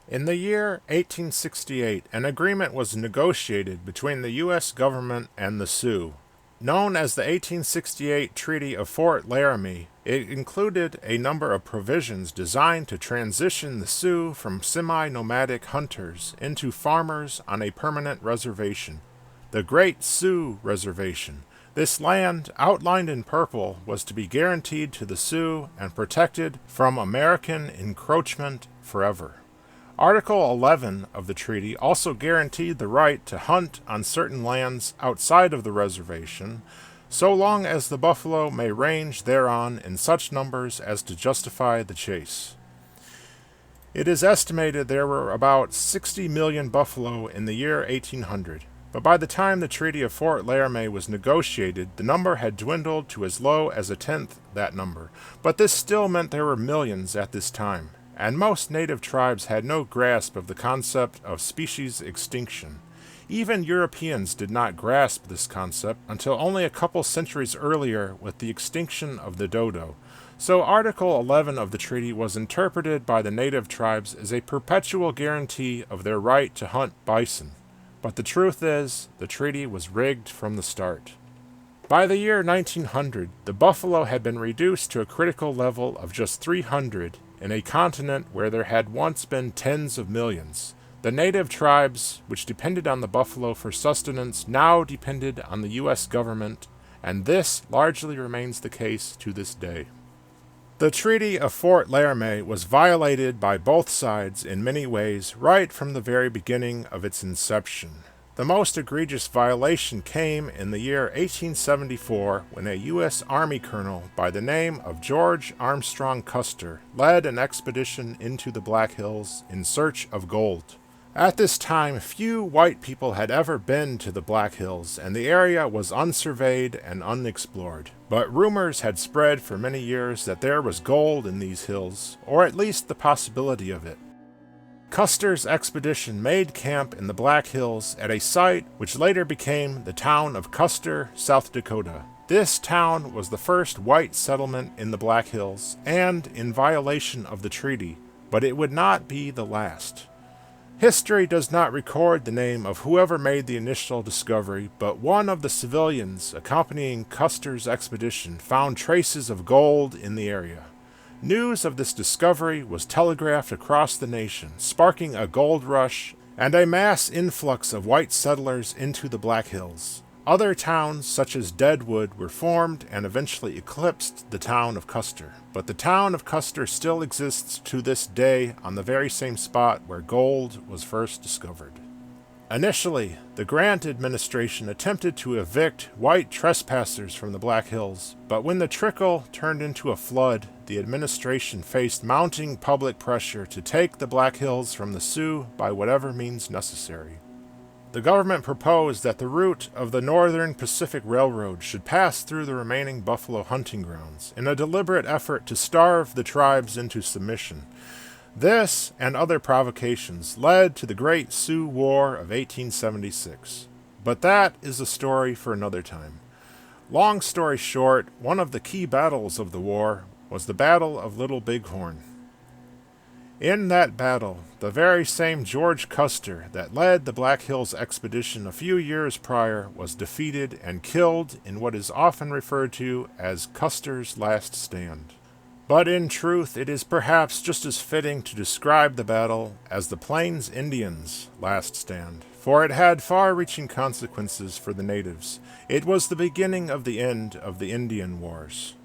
In the year 1868, an agreement was negotiated between the U.S. government and the Sioux. Known as the 1868 Treaty of Fort Laramie, it included a number of provisions designed to transition the Sioux from semi-nomadic hunters into farmers on a permanent reservation, the Great Sioux Reservation. This land, outlined in purple, was to be guaranteed to the Sioux and protected from American encroachment forever. Article 11 of the treaty also guaranteed the right to hunt on certain lands outside of the reservation, so long as the buffalo may range thereon in such numbers as to justify the chase. It is estimated there were about 60 million buffalo in the year 1800, but by the time the Treaty of Fort Laramie was negotiated, the number had dwindled to as low as a tenth that number, but this still meant there were millions at this time. And most native tribes had no grasp of the concept of species extinction. Even Europeans did not grasp this concept until only a couple centuries earlier with the extinction of the dodo. So Article 11 of the treaty was interpreted by the native tribes as a perpetual guarantee of their right to hunt bison. But the truth is, the treaty was rigged from the start. By the year 1900, the buffalo had been reduced to a critical level of just 300 in a continent where there had once been tens of millions. The native tribes, which depended on the buffalo for sustenance, now depended on the U.S. government, and this largely remains the case to this day. The Treaty of Fort Laramie was violated by both sides in many ways right from the very beginning of its inception. The most egregious violation came in the year 1874 when a U.S. Army colonel by the name of George Armstrong Custer led an expedition into the Black Hills in search of gold. At this time, few white people had ever been to the Black Hills, and the area was unsurveyed and unexplored. But rumors had spread for many years that there was gold in these hills, or at least the possibility of it. Custer's expedition made camp in the Black Hills at a site which later became the town of Custer, South Dakota. This town was the first white settlement in the Black Hills, and in violation of the treaty, but it would not be the last. History does not record the name of whoever made the initial discovery, but one of the civilians accompanying Custer's expedition found traces of gold in the area. News of this discovery was telegraphed across the nation, sparking a gold rush and a mass influx of white settlers into the Black Hills. Other towns, such as Deadwood, were formed and eventually eclipsed the town of Custer. But the town of Custer still exists to this day on the very same spot where gold was first discovered. Initially, the Grant administration attempted to evict white trespassers from the Black Hills, but when the trickle turned into a flood, the administration faced mounting public pressure to take the Black Hills from the Sioux by whatever means necessary. The government proposed that the route of the Northern Pacific Railroad should pass through the remaining buffalo hunting grounds in a deliberate effort to starve the tribes into submission. This and other provocations led to the Great Sioux War of 1876. But that is a story for another time. Long story short, one of the key battles of the war was the Battle of Little Bighorn. In that battle, the very same George Custer that led the Black Hills expedition a few years prior was defeated and killed in what is often referred to as Custer's Last Stand. But in truth, it is perhaps just as fitting to describe the battle as the Plains Indians' last stand, for it had far-reaching consequences for the natives. It was the beginning of the end of the Indian Wars.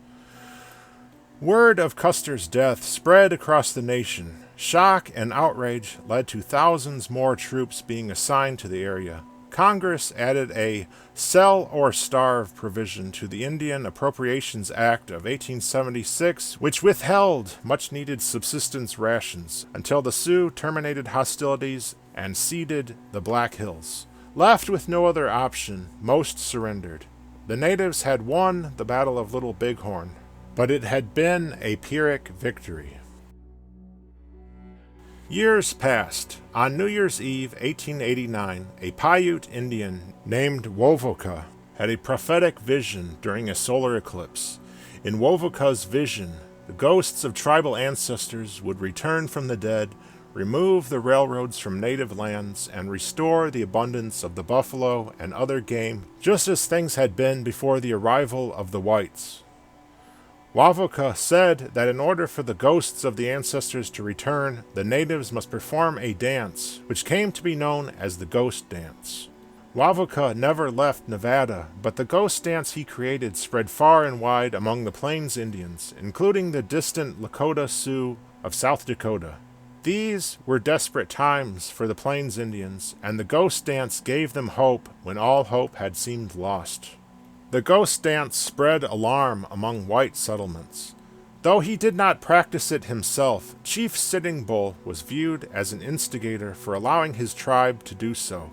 Word of Custer's death spread across the nation. Shock and outrage led to thousands more troops being assigned to the area. Congress added a sell or starve provision to the Indian Appropriations Act of 1876, which withheld much-needed subsistence rations until the Sioux terminated hostilities and ceded the Black Hills. Left with no other option, most surrendered. The natives had won the Battle of Little Bighorn, but it had been a Pyrrhic victory. Years passed. On New Year's Eve, 1889, a Paiute Indian named Wovoka had a prophetic vision during a solar eclipse. In Wovoka's vision, the ghosts of tribal ancestors would return from the dead, remove the railroads from native lands, and restore the abundance of the buffalo and other game, just as things had been before the arrival of the whites. Wavoka said that in order for the ghosts of the ancestors to return, the natives must perform a dance, which came to be known as the ghost dance. Wavoka never left Nevada, but the ghost dance he created spread far and wide among the Plains Indians, including the distant Lakota Sioux of South Dakota. These were desperate times for the Plains Indians, and the ghost dance gave them hope when all hope had seemed lost. The ghost dance spread alarm among white settlements. Though he did not practice it himself, Chief Sitting Bull was viewed as an instigator for allowing his tribe to do so.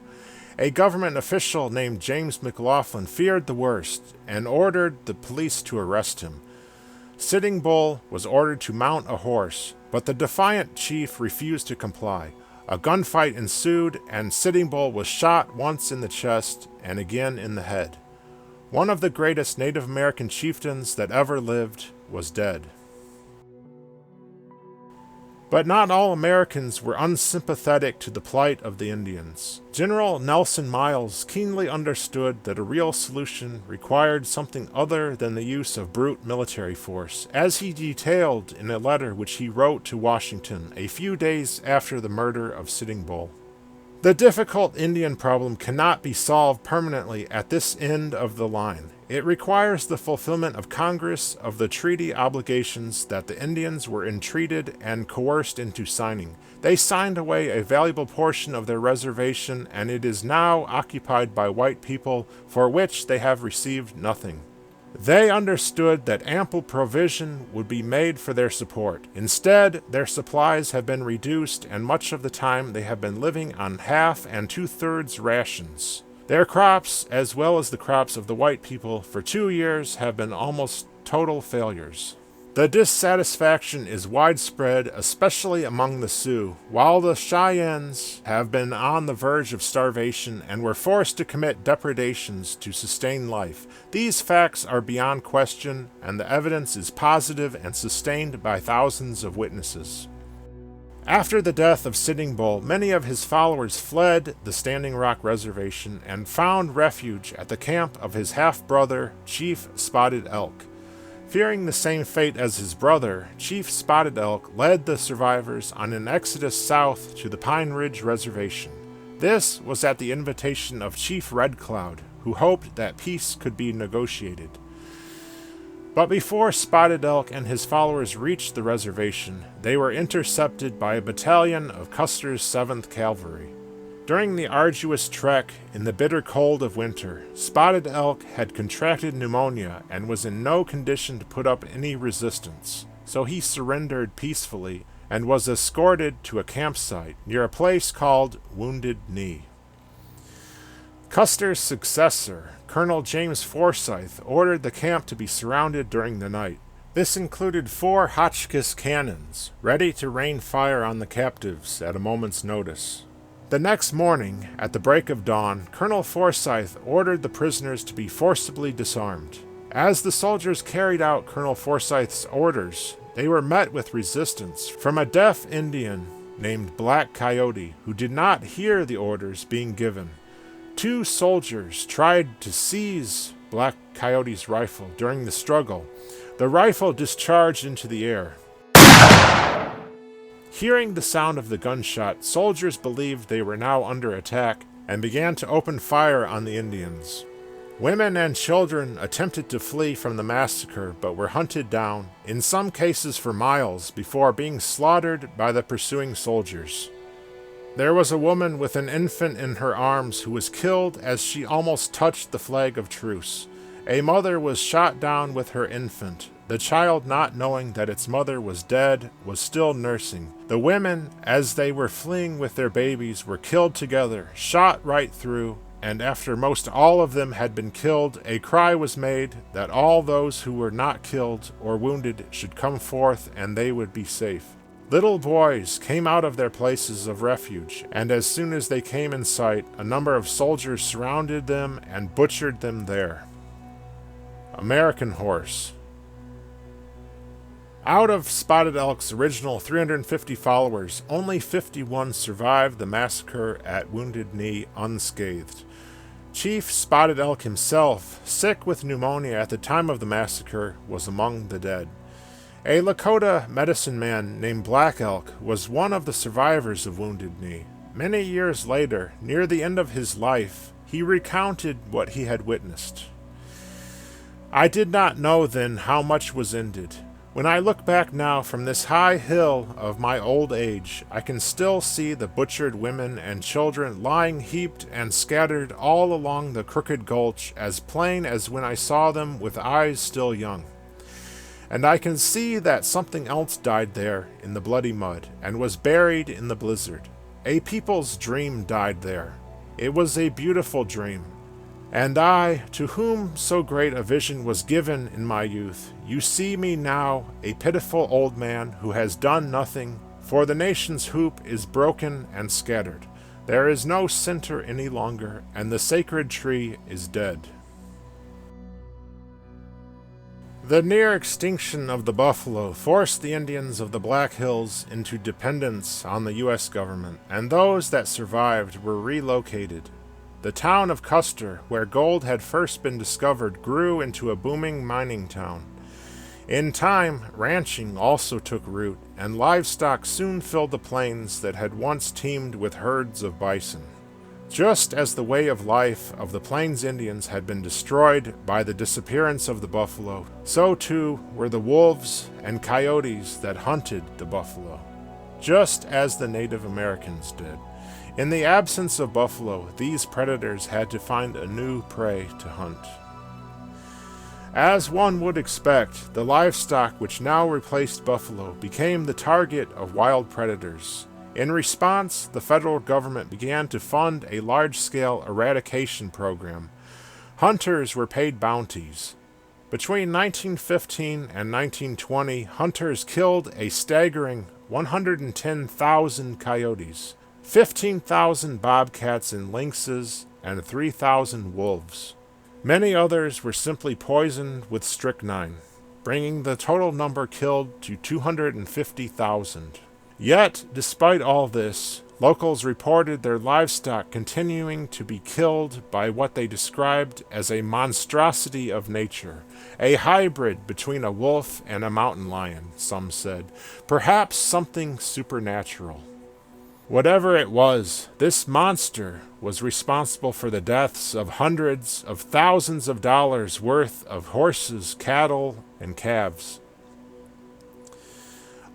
A government official named James McLaughlin feared the worst and ordered the police to arrest him. Sitting Bull was ordered to mount a horse, but the defiant chief refused to comply. A gunfight ensued, and Sitting Bull was shot once in the chest and again in the head. One of the greatest Native American chieftains that ever lived was dead. But not all Americans were unsympathetic to the plight of the Indians. General Nelson Miles keenly understood that a real solution required something other than the use of brute military force, as he detailed in a letter which he wrote to Washington a few days after the murder of Sitting Bull. The difficult Indian problem cannot be solved permanently at this end of the line. It requires the fulfillment of Congress of the treaty obligations that the Indians were entreated and coerced into signing. They signed away a valuable portion of their reservation, and it is now occupied by white people, for which they have received nothing. They understood that ample provision would be made for their support. Instead, their supplies have been reduced, and much of the time they have been living on half and two-thirds rations. Their crops, as well as the crops of the white people, for 2 years have been almost total failures. The dissatisfaction is widespread, especially among the Sioux, while the Cheyennes have been on the verge of starvation and were forced to commit depredations to sustain life. These facts are beyond question, and the evidence is positive and sustained by thousands of witnesses. After the death of Sitting Bull, many of his followers fled the Standing Rock Reservation and found refuge at the camp of his half-brother, Chief Spotted Elk. Fearing the same fate as his brother, Chief Spotted Elk led the survivors on an exodus south to the Pine Ridge Reservation. This was at the invitation of Chief Red Cloud, who hoped that peace could be negotiated. But before Spotted Elk and his followers reached the reservation, they were intercepted by a battalion of Custer's 7th Cavalry. During the arduous trek in the bitter cold of winter, Spotted Elk had contracted pneumonia and was in no condition to put up any resistance, so he surrendered peacefully and was escorted to a campsite near a place called Wounded Knee. Custer's successor, Colonel James Forsyth, ordered the camp to be surrounded during the night. This included 4 Hotchkiss cannons, ready to rain fire on the captives at a moment's notice. The next morning, at the break of dawn, Colonel Forsyth ordered the prisoners to be forcibly disarmed. As the soldiers carried out Colonel Forsyth's orders, they were met with resistance from a deaf Indian named Black Coyote, who did not hear the orders being given. 2 soldiers tried to seize Black Coyote's rifle during the struggle. The rifle discharged into the air. Hearing the sound of the gunshot, soldiers believed they were now under attack and began to open fire on the Indians. Women and children attempted to flee from the massacre but were hunted down, in some cases for miles, before being slaughtered by the pursuing soldiers. There was a woman with an infant in her arms who was killed as she almost touched the flag of truce. A mother was shot down with her infant. The child, not knowing that its mother was dead, was still nursing. The women, as they were fleeing with their babies, were killed together, shot right through, and after most all of them had been killed, a cry was made that all those who were not killed or wounded should come forth and they would be safe. Little boys came out of their places of refuge, and as soon as they came in sight, a number of soldiers surrounded them and butchered them there. American Horse. Out of Spotted Elk's original 350 followers, only 51 survived the massacre at Wounded Knee unscathed. Chief Spotted Elk himself, sick with pneumonia at the time of the massacre, was among the dead. A Lakota medicine man named Black Elk was one of the survivors of Wounded Knee. Many years later, near the end of his life, he recounted what he had witnessed. "I did not know then how much was ended. When I look back now from this high hill of my old age, I can still see the butchered women and children lying heaped and scattered all along the crooked gulch as plain as when I saw them with eyes still young. And I can see that something else died there in the bloody mud and was buried in the blizzard. A people's dream died there. It was a beautiful dream. And I, to whom so great a vision was given in my youth, you see me now, a pitiful old man who has done nothing, for the nation's hoop is broken and scattered. There is no center any longer, and the sacred tree is dead." The near extinction of the buffalo forced the Indians of the Black Hills into dependence on the U.S. government, and those that survived were relocated. The town of Custer, where gold had first been discovered, grew into a booming mining town. In time, ranching also took root, and livestock soon filled the plains that had once teemed with herds of bison. Just as the way of life of the Plains Indians had been destroyed by the disappearance of the buffalo, so too were the wolves and coyotes that hunted the buffalo, just as the Native Americans did. In the absence of buffalo, these predators had to find a new prey to hunt. As one would expect, the livestock which now replaced buffalo became the target of wild predators. In response, the federal government began to fund a large-scale eradication program. Hunters were paid bounties. Between 1915 and 1920, hunters killed a staggering 110,000 coyotes, 15,000 bobcats and lynxes, and 3,000 wolves. Many others were simply poisoned with strychnine, bringing the total number killed to 250,000. Yet, despite all this, locals reported their livestock continuing to be killed by what they described as a monstrosity of nature, a hybrid between a wolf and a mountain lion, some said, perhaps something supernatural. Whatever it was, this monster was responsible for the deaths of hundreds of thousands of dollars worth of horses, cattle, and calves.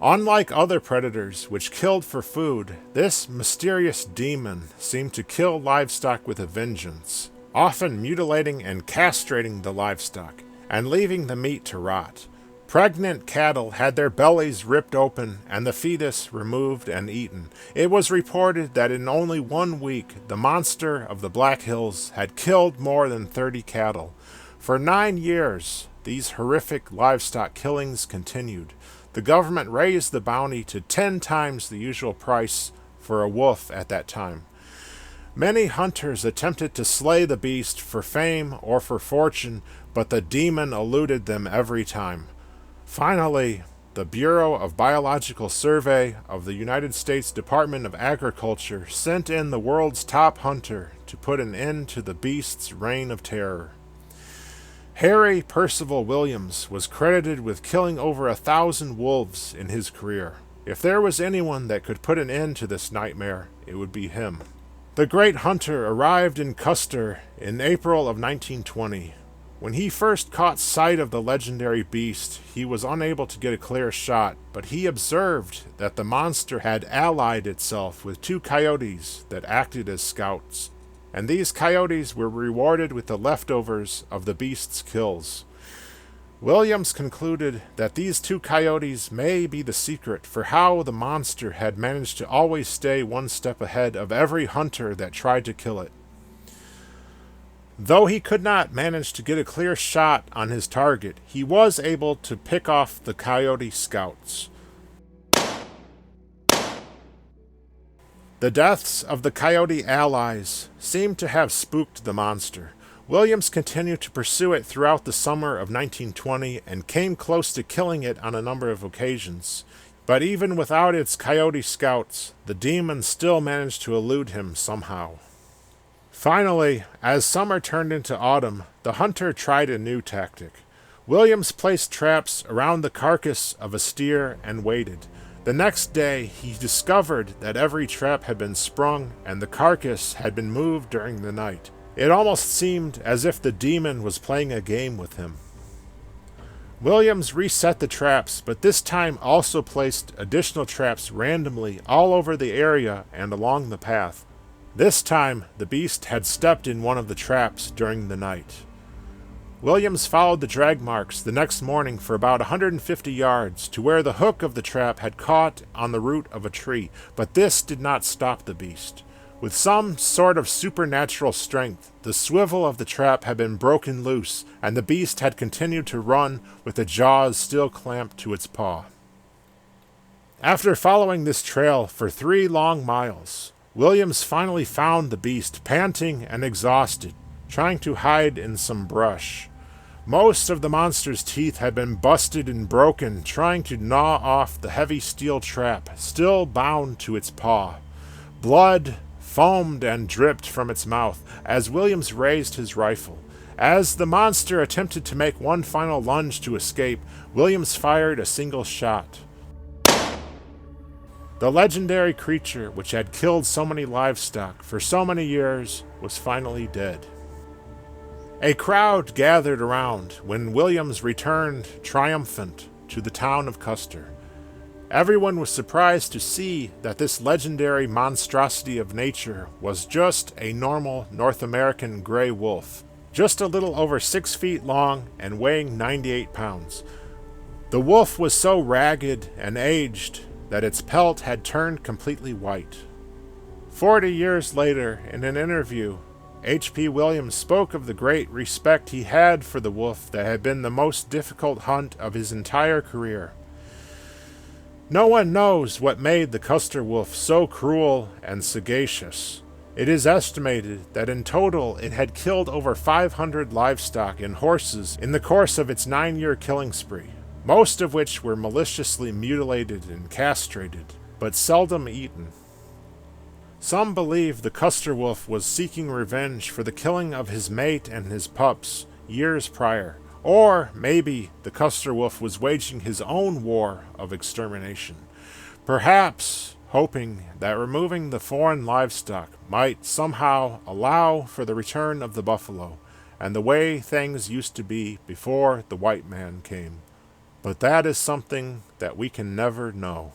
Unlike other predators which killed for food, this mysterious demon seemed to kill livestock with a vengeance, often mutilating and castrating the livestock, and leaving the meat to rot. Pregnant cattle had their bellies ripped open and the fetus removed and eaten. It was reported that in only 1 week, the monster of the Black Hills had killed more than 30 cattle. For 9 years, these horrific livestock killings continued. The government raised the bounty to 10 times the usual price for a wolf at that time. Many hunters attempted to slay the beast for fame or for fortune, but the demon eluded them every time. Finally, the Bureau of Biological Survey of the United States Department of Agriculture sent in the world's top hunter to put an end to the beast's reign of terror. Harry Percival Williams was credited with killing over 1,000 wolves in his career. If there was anyone that could put an end to this nightmare, it would be him. The great hunter arrived in Custer in April of 1920. When he first caught sight of the legendary beast, he was unable to get a clear shot, but he observed that the monster had allied itself with 2 coyotes that acted as scouts, and these coyotes were rewarded with the leftovers of the beast's kills. Williams concluded that these 2 coyotes may be the secret for how the monster had managed to always stay 1 step ahead of every hunter that tried to kill it. Though he could not manage to get a clear shot on his target, he was able to pick off the coyote scouts. The deaths of the coyote allies seemed to have spooked the monster. Williams continued to pursue it throughout the summer of 1920 and came close to killing it on a number of occasions. But even without its coyote scouts, the demon still managed to elude him somehow. Finally, as summer turned into autumn, the hunter tried a new tactic. Williams placed traps around the carcass of a steer and waited. The next day, he discovered that every trap had been sprung and the carcass had been moved during the night. It almost seemed as if the demon was playing a game with him. Williams reset the traps, but this time also placed additional traps randomly all over the area and along the path. This time, the beast had stepped in one of the traps during the night. Williams followed the drag marks the next morning for about 150 yards to where the hook of the trap had caught on the root of a tree, but this did not stop the beast. With some sort of supernatural strength, the swivel of the trap had been broken loose, and the beast had continued to run with the jaws still clamped to its paw. After following this trail for 3 long miles, Williams finally found the beast panting and exhausted, trying to hide in some brush. Most of the monster's teeth had been busted and broken, trying to gnaw off the heavy steel trap, still bound to its paw. Blood foamed and dripped from its mouth as Williams raised his rifle. As the monster attempted to make one final lunge to escape, Williams fired a single shot. The legendary creature which had killed so many livestock for so many years was finally dead. A crowd gathered around when Williams returned triumphant to the town of Custer. Everyone was surprised to see that this legendary monstrosity of nature was just a normal North American gray wolf, just a little over 6 feet long and weighing 98 pounds. The wolf was so ragged and aged that its pelt had turned completely white. 40 years later, in an interview, H.P. Williams spoke of the great respect he had for the wolf that had been the most difficult hunt of his entire career. No one knows what made the Custer wolf so cruel and sagacious. It is estimated that in total it had killed over 500 livestock and horses in the course of its 9-year killing spree, most of which were maliciously mutilated and castrated, but seldom eaten. Some believe the Custer wolf was seeking revenge for the killing of his mate and his pups years prior, or maybe the Custer wolf was waging his own war of extermination, perhaps hoping that removing the foreign livestock might somehow allow for the return of the buffalo and the way things used to be before the white man came. But that is something that we can never know.